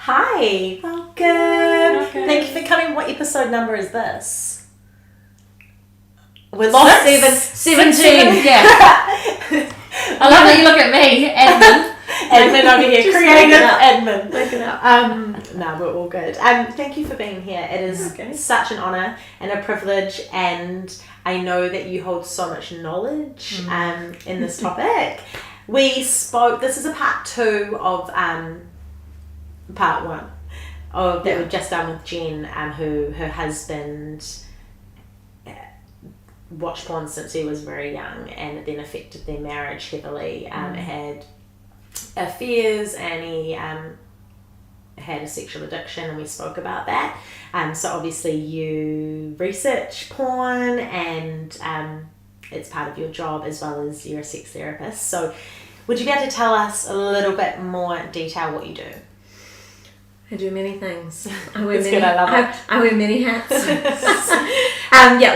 Hi, welcome. Thank you for coming. What episode number is this? We're lost. 17. Yeah. I love that you look at me, admin. Admin over here, creative admin. Look it up. No, we're all good. Thank you for being here. It is such an honour and a privilege, and I know that you hold so much knowledge in this topic. We spoke. This is a part 2 of part 1 of that we've just done with Jen, who her husband watched porn since he was very young, and it then affected their marriage heavily. Had affairs, and he had a sexual addiction, and we spoke about that. So obviously you research porn, and it's part of your job as well as you're a sex therapist. So would you be able to tell us a little bit more detail what you do? I do many things. I wear many hats.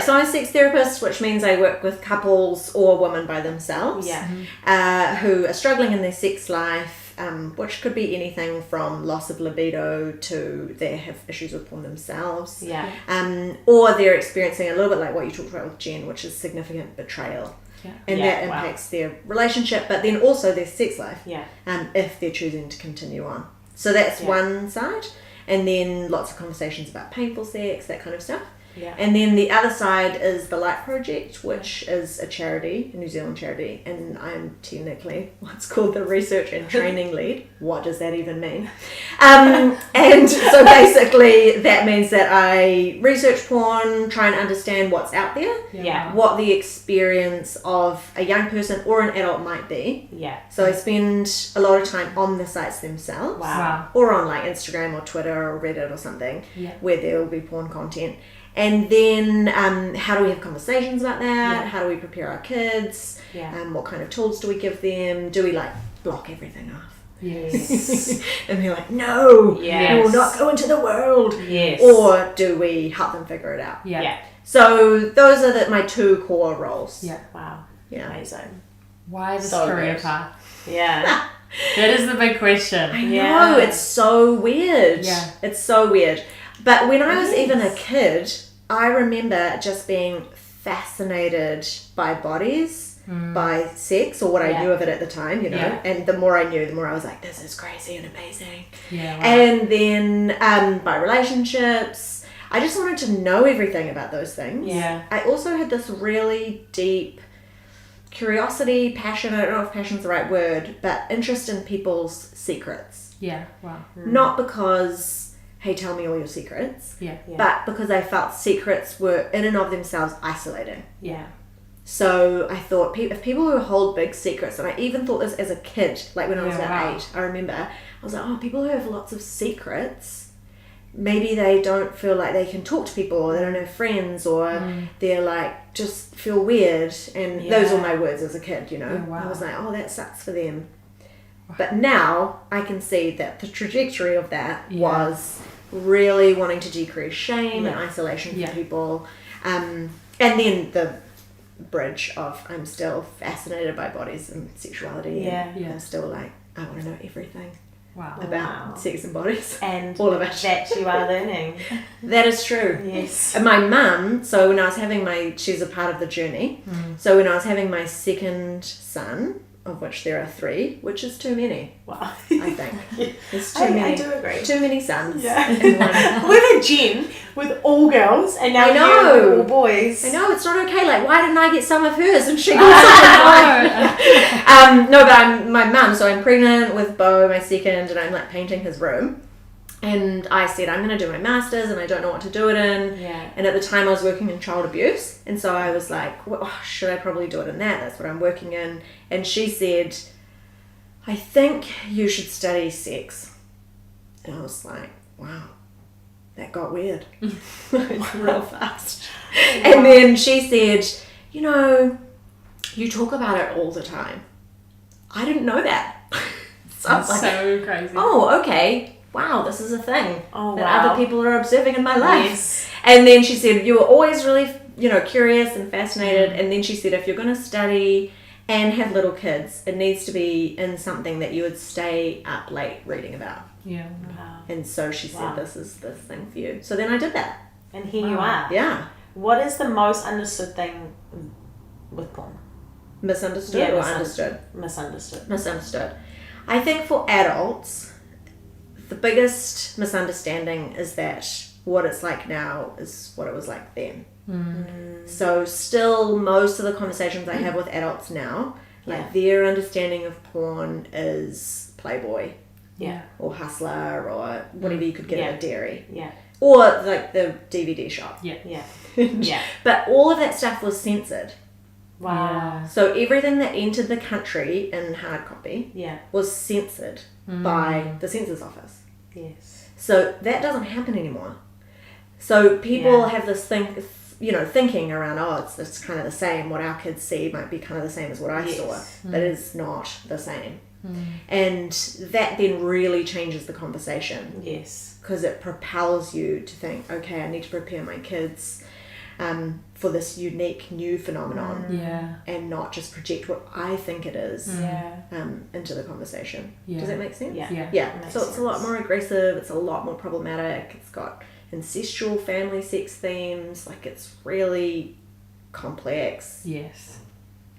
So I'm a sex therapist, which means I work with couples or women by themselves who are struggling in their sex life, which could be anything from loss of libido to they have issues with porn themselves. Or they're experiencing a little bit like what you talked about with Jen, which is significant betrayal. And that impacts their relationship, but then also their sex life if they're choosing to continue on. So that's one side, and then lots of conversations about painful sex, that kind of stuff. And then the other side is the Light Project, which is a charity, a New Zealand charity, and I'm technically what's called the research and training lead. What does that even mean? And so basically that means that I research porn, try and understand what's out there, what the experience of a young person or an adult might be. So I spend a lot of time on the sites themselves, or on like Instagram or Twitter or Reddit or something, where there will be porn content. And then how do we have conversations about that? How do we prepare our kids? What kind of tools do we give them? Do we like block everything off? Yes. And they're like, no, we will not go into the world. Or do we help them figure it out? So those are my 2 core roles. Wow. Amazing. Why this So career good. path? That is the big question. I know, it's so weird. It's so weird. But when I was even a kid, I remember just being fascinated by bodies, by sex, or what I knew of it at the time, you know. And the more I knew, the more I was like, this is crazy and amazing. And then by relationships, I just wanted to know everything about those things. I also had this really deep curiosity, passion, I don't know if passion's the right word, but interest in people's secrets. Not because, hey, tell me all your secrets. But because I felt secrets were in and of themselves isolating. So I thought if people who hold big secrets, and I even thought this as a kid, like when I was about 8, I remember, I was like, people who have lots of secrets, maybe they don't feel like they can talk to people, or they don't have friends, or they're like, just feel weird. And those were my words as a kid, you know. I was like, that sucks for them. But now I can see that the trajectory of that was really wanting to decrease shame and isolation for people. And then the bridge of I'm still fascinated by bodies and sexuality. And I'm still like, I want to know everything about sex and bodies. And all of it. That you are learning. That is true. Yes. And my mum, so when I was having she's a part of the journey. So when I was having my second son, of which there are 3, which is too many. Wow. I think. It's too many. I do agree. Too many sons. We've had Jen with all girls, and now you with all boys. I know, it's not okay. Like, why didn't I get some of hers and she got some of mine? No, but I'm my mum, so I'm pregnant with Bo, my second, and I'm like painting his room. And I said, I'm going to do my master's and I don't know what to do it in. And at the time I was working in child abuse. And so I was like, should I probably do it in that? That's what I'm working in. And she said, I think you should study sex. And I was like, wow, that got weird. Real fast. And then she said, you talk about it all the time. I didn't know that. So That's so crazy. Oh, okay. Wow, this is a thing that other people are observing in my life. And then she said, you were always really, curious and fascinated. And then she said, if you're going to study and have little kids, it needs to be in something that you would stay up late reading about. Yeah. Wow. And so she said, Wow. this is this thing for you. So then I did that. And here you are. Yeah. What is the most understood thing with porn? Misunderstood Yeah, or understood? Misunderstood. Misunderstood. I think for adults, the biggest misunderstanding is that what it's like now is what it was like then. So still most of the conversations I have with adults now, like their understanding of porn is Playboy Yeah. or Hustler or whatever you could get at a dairy. Yeah. Or like the DVD shop. Yeah. Yeah. Yeah. But all of that stuff was censored. Wow. So everything that entered the country in hard copy Yeah. was censored by the census office. Yes. So that doesn't happen anymore. So people Yeah. have this thinking around, oh, it's kind of the same. What our kids see might be kind of the same as what I saw, but it's not the same. And that then really changes the conversation Yes. because it propels you to think, okay, I need to prepare my kids for this unique new phenomenon Yeah. and not just project what I think it is Yeah. into the conversation. Yeah. Does that make sense? Yeah. Yeah. Yeah, Makes so it's a lot sense. more aggressive, it's a lot more problematic, it's got incestual family sex themes, like it's really complex, Yes.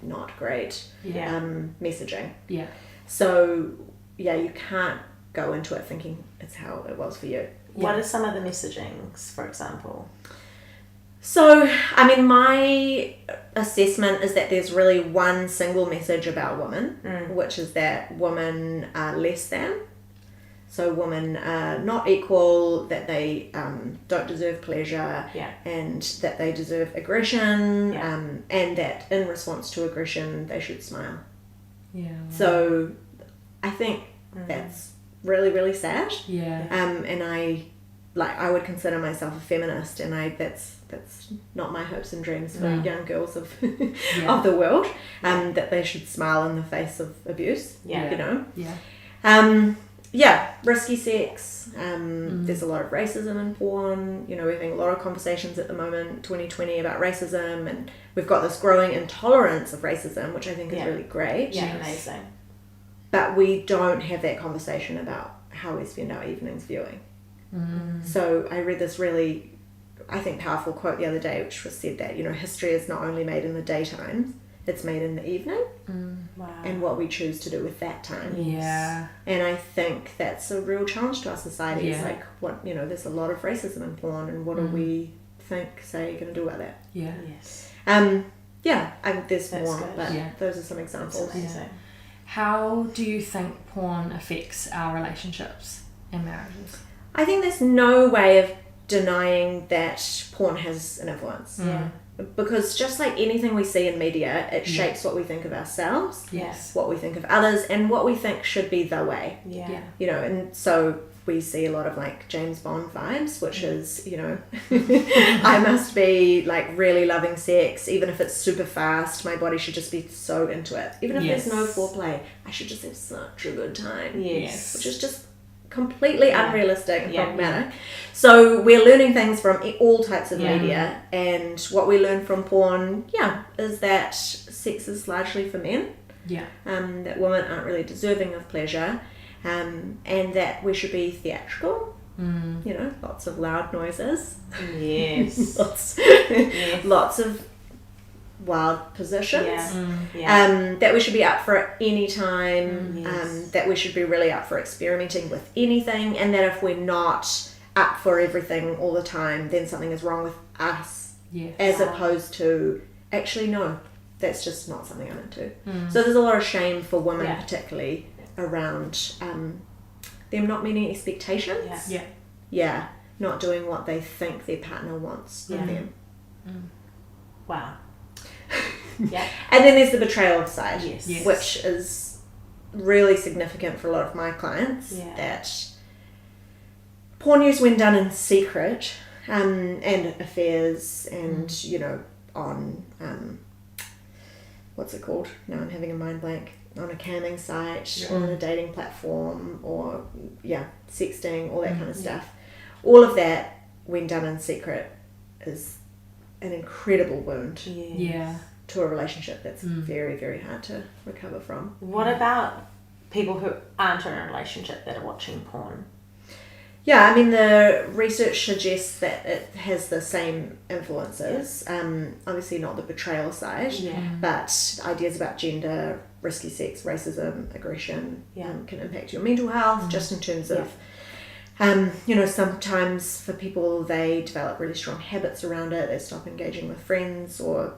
not great Yeah. messaging. Yeah. So, yeah, you can't go into it thinking it's how it was for you. What are some of the messagings, for example? So, I mean, my assessment is that there's really one single message about women, which is that women are less than. So women are not equal, that they don't deserve pleasure, Yeah. and that they deserve aggression, Yeah. and that in response to aggression, they should smile. Yeah. So I think that's really, really sad. Yeah. And I would consider myself a feminist, and that's not my hopes and dreams for young girls of of the world. That they should smile in the face of abuse. Yeah. You know. Yeah. Risky sex. There's a lot of racism in porn. You know, we're having a lot of conversations at the moment, 2020, about racism, and we've got this growing intolerance of racism, which I think is really great. Yeah, Yes. amazing. But we don't have that conversation about how we spend our evenings viewing. So I read this really, I think, powerful quote the other day, which was said that, you know, history is not only made in the daytime, it's made in the evening, Wow. and what we choose to do with that time. Yeah. And I think that's a real challenge to our society. It's Yeah. like, there's a lot of racism in porn, and what do we say, going to do about that? Yeah. Yes. There's That's more, good. but Yeah. those are some That's examples. amazing. How do you think porn affects our relationships and marriages? I think there's no way of denying that porn has an influence. Yeah. Because just like anything we see in media, it shapes what we think of ourselves, Yes. what we think of others, and what we think should be the way. Yeah. Yeah. You know, and so we see a lot of like James Bond vibes, which is, I must be like really loving sex, even if it's super fast, my body should just be so into it. Even if Yes. there's no foreplay, I should just have such a good time. Yes. Which is just completely unrealistic and Yeah. problematic. So we're learning things from all types of Yeah. media, and what we learn from porn, is that sex is largely for men, Yeah. that women aren't really deserving of pleasure, and that we should be theatrical. Lots of loud noises, Yes. lots of wild positions. Yeah. Yeah. That we should be up for it any time, Yes. that we should be really up for experimenting with anything, and that if we're not up for everything all the time, then something is wrong with us, Yes. as opposed to, actually, no, that's just not something I'm into. So there's a lot of shame for women, Yeah. particularly, around them not meeting expectations. Yeah. Yeah, not doing what they think their partner wants of Yeah. them. Wow. Yeah. And then there's the betrayal side, Yes. Yes. which is really significant for a lot of my clients, Yeah. that porn use, when done in secret, and affairs, and on what's it called? Now I'm having a mind blank. On a camming site, or on a dating platform, or sexting, all that kind of stuff. All of that, when done in secret, is an incredible wound Yeah. to a relationship that's very, very hard to recover from. What about people who aren't in a relationship that are watching porn? Yeah, I mean, the research suggests that it has the same influences. Obviously not the betrayal side, but ideas about gender, risky sex, racism, aggression can impact your mental health, just in terms of, sometimes for people, they develop really strong habits around it. They stop engaging with friends or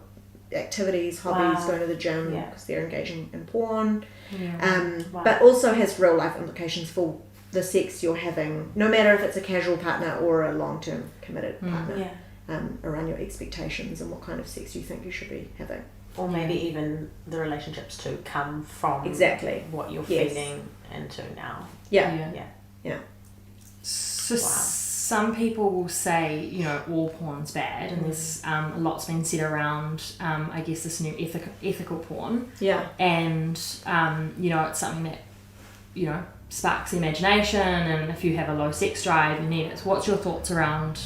activities, hobbies, going to the gym because they're engaging in porn. But also has real life implications for the sex you're having, no matter if it's a casual partner or a long-term committed partner, around your expectations and what kind of sex you think you should be having. Or maybe even the relationships to come from what you're feeding into now. So some people will say, all porn's bad, and there's a lot's been said around, I guess, this new ethical porn. Yeah. And, it's something that, sparks the imagination, and if you have a low sex drive, you need it. So what's your thoughts around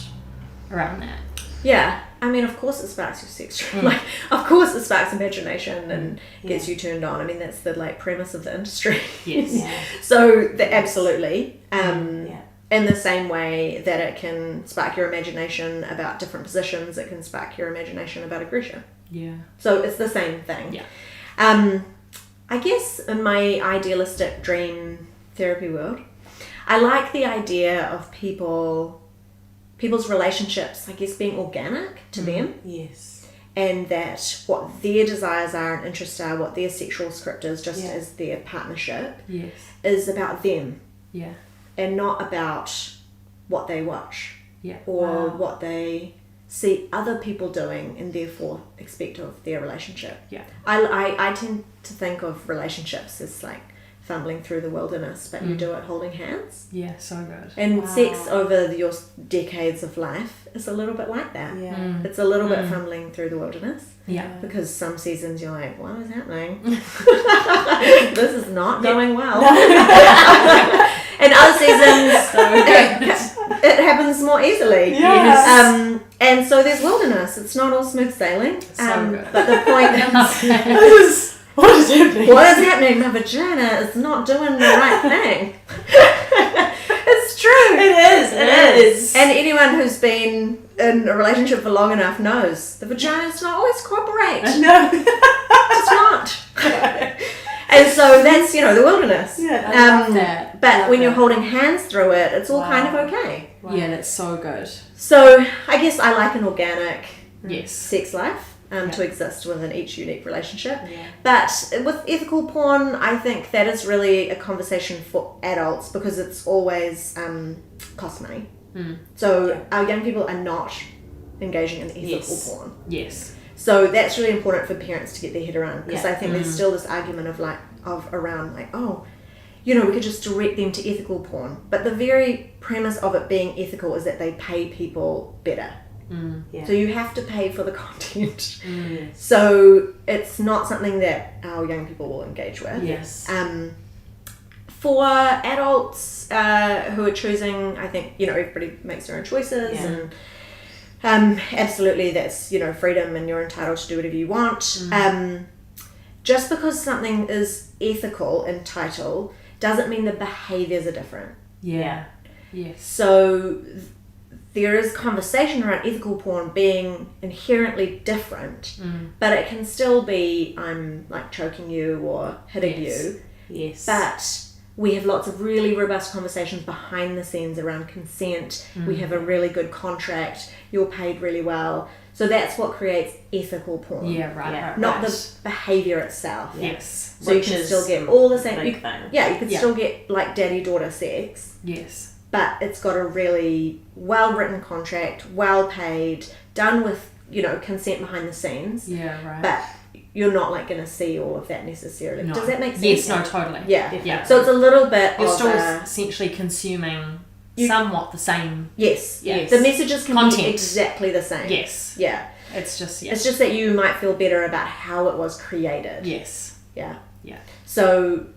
that? Yeah. I mean, of course it sparks your sex drive. Of course it sparks imagination and gets you turned on. I mean, that's the premise of the industry. Yes. So absolutely. In the same way that it can spark your imagination about different positions, it can spark your imagination about aggression. Yeah. So it's the same thing. Yeah. I guess in my idealistic dream therapy world, I like the idea of people's relationships, I guess, being organic to them. Yes. And that what their desires are and interests are, what their sexual script is, just as their partnership, is about them. Yeah. And not about what they watch. Yeah. Or what they see other people doing and therefore expect of their relationship. Yeah. I tend to think of relationships as fumbling through the wilderness, but you do it holding hands. Yeah, so good. And sex over your decades of life is a little bit like that. Yeah. It's a little bit fumbling through the wilderness. Yeah. Because some seasons you're like, what is happening? This is not going well. And other seasons, it happens more easily. Yes. And so there's wilderness. It's not all smooth sailing. So good. But the point is, what is happening? what is happening? My vagina is not doing the right thing. It's true. It is. And anyone who's been in a relationship for long enough knows the vagina does not always cooperate. No. It's not. And so that's, the wilderness. Yeah. I love that. But when you're holding hands through it, it's all kind of okay. Wow. Yeah, that's so good. So I guess I like an organic Yes. sex life to exist within each unique relationship. Yeah. But with ethical porn, I think that is really a conversation for adults because it's always cost money. So our young people are not engaging in ethical porn. Yes. So that's really important for parents to get their head around because Yeah. I think there's still this argument around we could just direct them to ethical porn. But the very premise of it being ethical is that they pay people better. Yeah. So you have to pay for the content. Yes. So it's not something that our young people will engage with. Yes. For adults who are choosing, I think, everybody makes their own choices and absolutely that's, freedom and you're entitled to do whatever you want. Just because something is ethical in title doesn't mean the behaviours are different. Yeah. Yes. So there is conversation around ethical porn being inherently different, but it can still be I'm choking you or hitting you. Yes. But we have lots of really robust conversations behind the scenes around consent. We have a really good contract. You're paid really well. So that's what creates ethical porn. Yeah, right. Not the behaviour itself. Yes. So you can still get all the same. You could Yeah. still get daddy-daughter sex. Yes. But it's got a really well-written contract, well-paid, done with, consent behind the scenes. Yeah, right. But you're not going to see all of that necessarily. No. Does that make sense? Yes, no, totally. Yeah. Yeah. So it's a little bit You're of still essentially consuming somewhat the same. Yes. Yes. The messages can Content. be exactly the same. Yes. Yeah. It's just, It's just that you might feel better about how it was created. Yes. Yeah. Yeah. So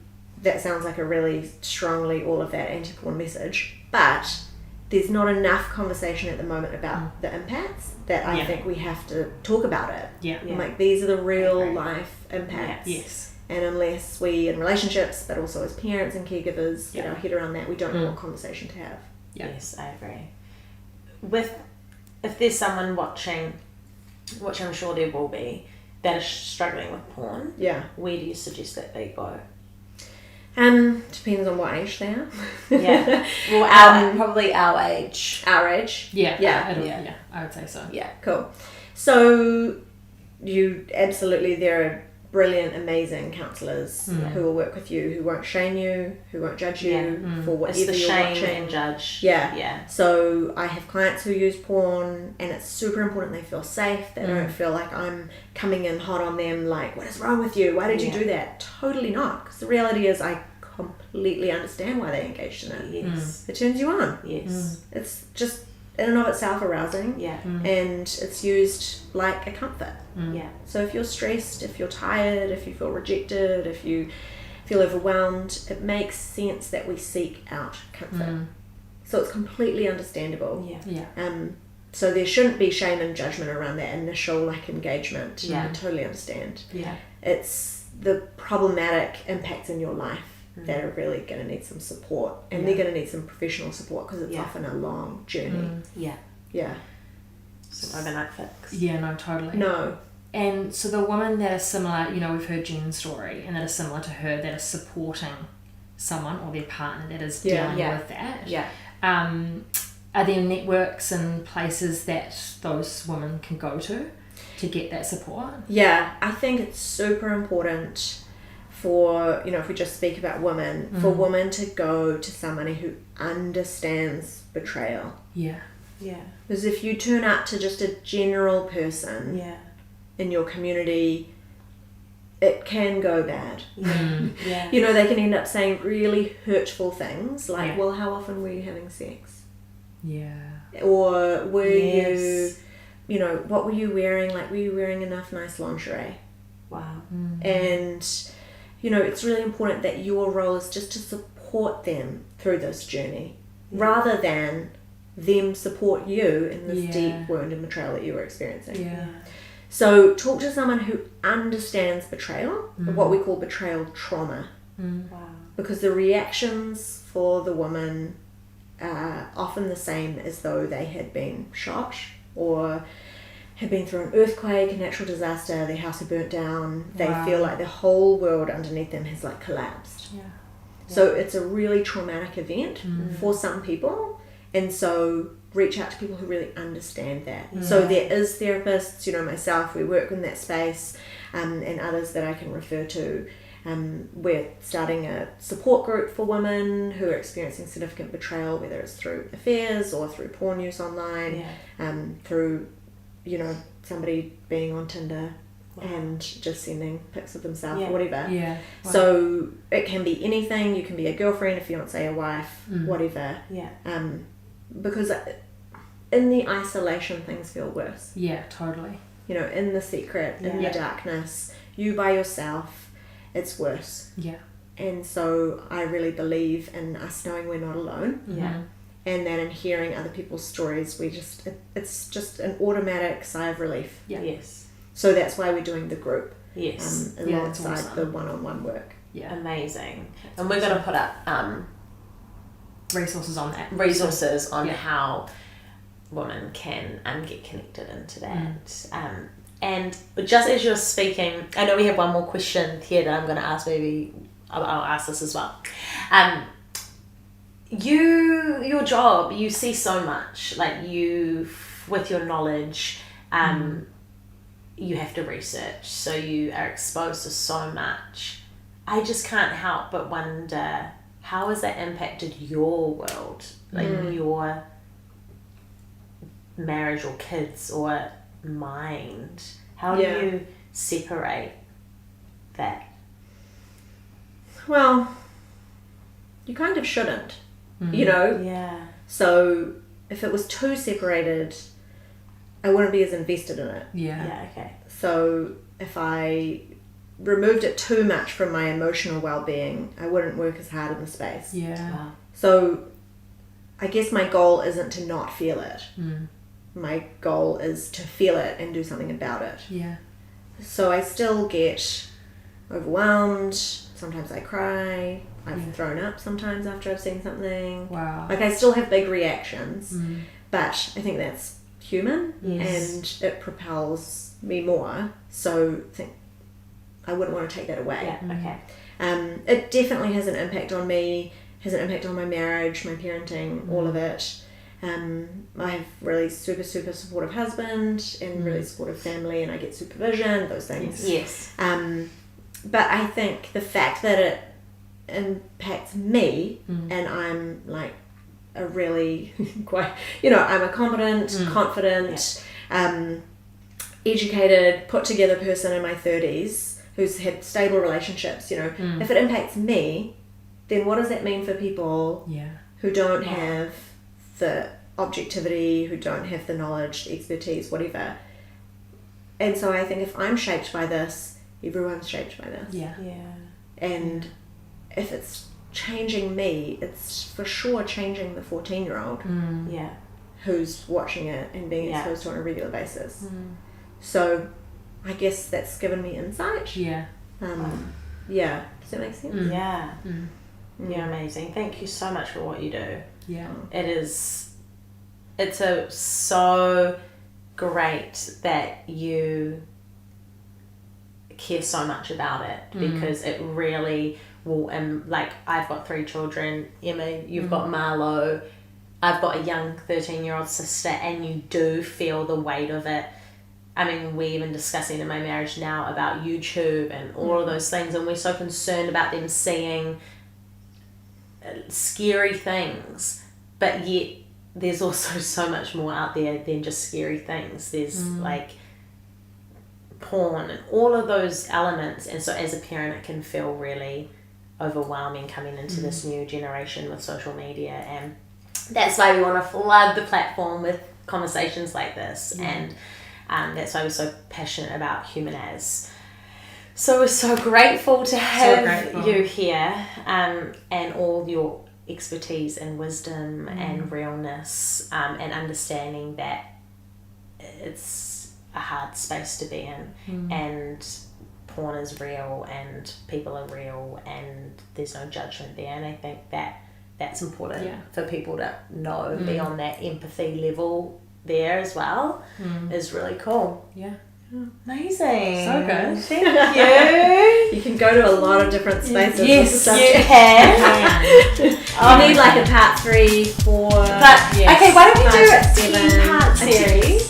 that sounds like a really strongly all of that anti-porn message. But there's not enough conversation at the moment about the impacts that I think we have to talk about it. Yeah. I'm like, these are the real life impacts. Yes. And unless we, in relationships, but also as parents and caregivers, get our head around that, we don't know what conversation to have. Yeah. Yes, I agree. If there's someone watching, which I'm sure there will be, that is struggling with porn, where do you suggest that they go? Depends on what age they are. Yeah. Well, probably our age. Our age. Yeah. Yeah. I would say so. Yeah, cool. So there are brilliant, amazing counsellors who will work with you, who won't shame you, who won't judge you for whatever it's the you're shame watching. and judge. Yeah. So I have clients who use porn, and it's super important they feel safe. They don't feel like I'm coming in hot on them, like, what is wrong with you? Why did you do that? Totally not. Because the reality is I completely understand why they engaged in it. Yes. It turns you on. Yes. It's just in and of itself arousing. Yeah. And it's used like a comfort. Yeah. So if you're stressed, if you're tired, if you feel rejected, if you feel overwhelmed, it makes sense that we seek out comfort. So it's completely understandable. Yeah. So there shouldn't be shame and judgment around that initial engagement. Yeah. I totally understand. Yeah. It's the problematic impacts in your life that are really going to need some support, and they're going to need some professional support because it's often a long journey. Yeah. Some overnight fix. Yeah, no, totally. No. And so the women that are similar, we've heard Jen's story, and that are similar to her, that are supporting someone or their partner that is dealing with that. Yeah. Are there networks and places that those women can go to get that support? Yeah, I think it's super important for, if we just speak about women, for women to go to somebody who understands betrayal. Yeah. Yeah. Because if you turn up to just a general person in your community, it can go bad. Yeah. They can end up saying really hurtful things like, well, how often were you having sex? Yeah. Or were you, what were you wearing? Like, were you wearing enough nice lingerie? Wow. And, it's really important that your role is just to support them through this journey rather than them support you in this deep wound and betrayal that you were experiencing. Yeah. So talk to someone who understands betrayal, what we call betrayal trauma. Wow. Because the reactions for the woman are often the same as though they had been shot or had been through an earthquake, a natural disaster, their house had burnt down. They feel like the whole world underneath them has collapsed. Yeah. So it's a really traumatic event for some people. And so reach out to people who really understand that. So there is therapists, myself, we work in that space, and others that I can refer to. We're starting a support group for women who are experiencing significant betrayal, whether it's through affairs or through porn use online, through, somebody being on Tinder and just sending pics of themselves or whatever. Yeah. Wow. So it can be anything. You can be a girlfriend, a fiance, a wife, whatever. Yeah. Because in the isolation, things feel worse. Yeah, totally. In the secret, in the darkness, you by yourself, it's worse. Yeah. And so I really believe in us knowing we're not alone. Yeah. And that in hearing other people's stories, it's just an automatic sigh of relief. Yeah. Yes. So that's why we're doing the group. Yes. Alongside awesome. the one-on-one work. Yeah. Amazing. And we're going to put up resources on that. Resources on how women can get connected into that. And just as you're speaking, I know we have one more question here that I'm going to ask. Maybe I'll ask this as well. Your job, you see so much, with your knowledge, you have to research, so you are exposed to so much. I just can't help but wonder, how has that impacted your world, your marriage or kids or mind? How do you separate that? Well, you kind of shouldn't, Yeah. So if it was too separated, I wouldn't be as invested in it. Yeah. Yeah, okay. So if I removed it too much from my emotional well-being, I wouldn't work as hard in the space. Yeah. Wow. So I guess my goal isn't to not feel it. My goal is to feel it and do something about it. Yeah. So I still get overwhelmed. Sometimes I cry. I've thrown up sometimes after I've seen something. Wow. Like, I still have big reactions, but I think that's human, Yes. and it propels me more. So I wouldn't want to take that away. Yeah, okay. It definitely has an impact on me, has an impact on my marriage, my parenting, all of it. I have really super supportive husband and really supportive family, and I get supervision, those things. Yes. But I think the fact that it impacts me, and I'm like a really quite, I'm a competent, confident, educated, put together person in my 30s who's had stable relationships, if it impacts me, then what does that mean for people who don't have the objectivity, who don't have the knowledge, the expertise, whatever? And so I think if I'm shaped by this, everyone's shaped by this. Yeah. And if it's changing me, it's for sure changing the 14-year-old Yeah. who's watching it and being exposed to it on a regular basis. So I guess that's given me insight. Yeah. Yeah. Does that make sense? Yeah. You're amazing. Thank you so much for what you do. Yeah. It's so great that you care so much about it, because it really will, like, I've got 3 children, Emma, you've got Marlo, I've got a young 13-year-old sister, and you do feel the weight of it. I mean, we're even discussing in my marriage now about YouTube and all of those things, and we're so concerned about them seeing scary things, but yet there's also so much more out there than just scary things. There's like porn and all of those elements, and so as a parent it can feel really overwhelming coming into this new generation with social media, and that's why we want to flood the platform with conversations like this, and that's why we're so passionate about Human As. So we're so grateful to have you here, and all your expertise and wisdom and realness, and understanding that it's a hard space to be in, and porn is real and people are real and there's no judgment there, and I think that's important for people to know, be on that empathy level there as well, is really cool. Yeah. Amazing. So good. Thank you. You can go to a lot of different spaces. Yes, with the you subject. can. You need like a part 3, 4. But, okay, why don't we do a 5, 6, 7, 10-part series?